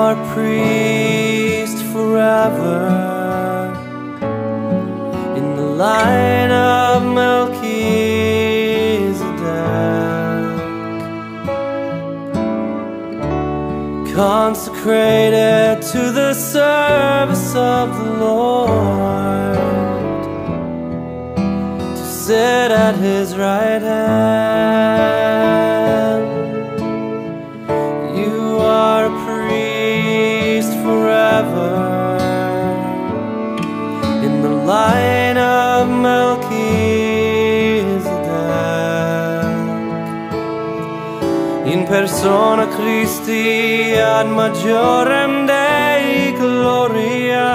are priest forever in the line of Melchizedek, consecrated to the service of the Lord, to sit at His right hand. You are a priest forever in the line of Melchizedek, in persona Christi ad majorem Dei gloria,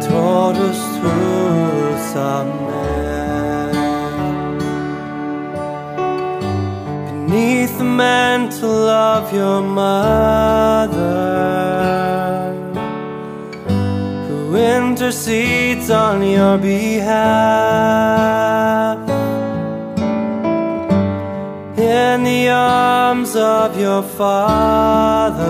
totus tuus amen. Beneath the mantle of your mother, who intercedes on your behalf, in the arms of your Father,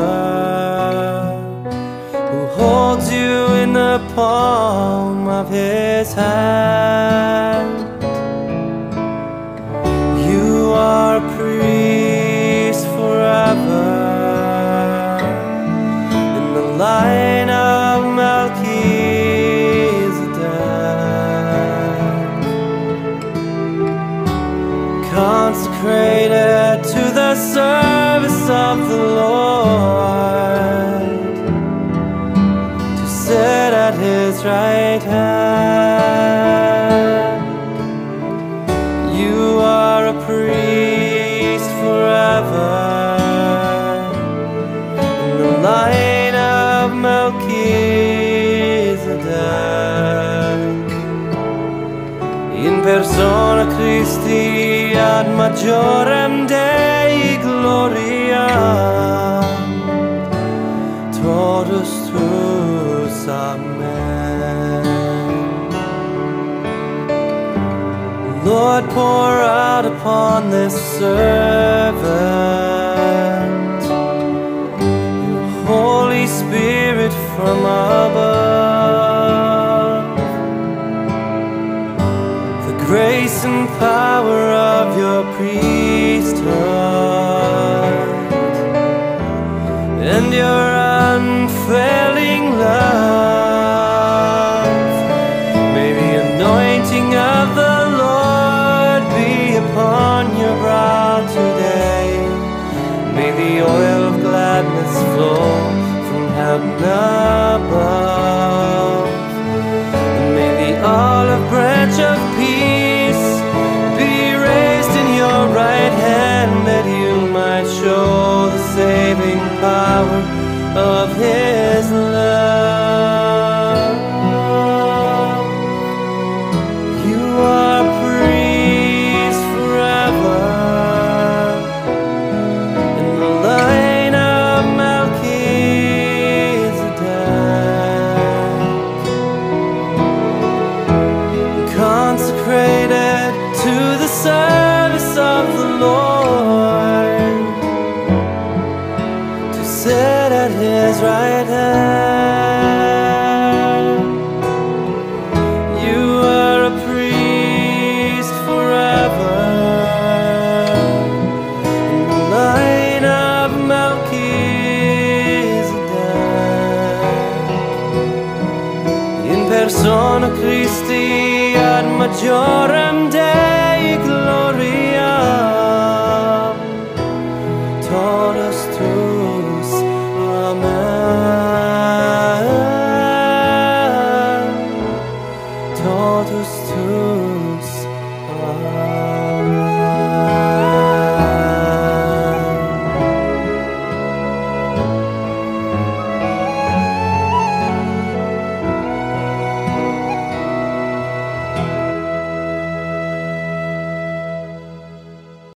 who holds you in the palm of His hand. You are a priest forever in the line of Melchizedek, consecrated to the service of the Lord, to sit at His right hand. You are a priest forever in the line of Melchizedek, in persona Christi ad majorem Dei gloria, totus tuus amen. Lord, pour out upon this servant your Holy Spirit from above, the grace and power of your priesthood, and your unfailing love. May the anointing of the Lord be upon your brow today. May the oil of gladness flow from heaven above, and may the olive branch of peace be raised in your right hand, that you might show the saving power of His love. You are a priest forever in the line of Melchizedek, consecrated to the service of the Lord, to sit at His right hand. You are a priest forever in the line of Melchizedek, in persona Christi ad majorem Dei gloria,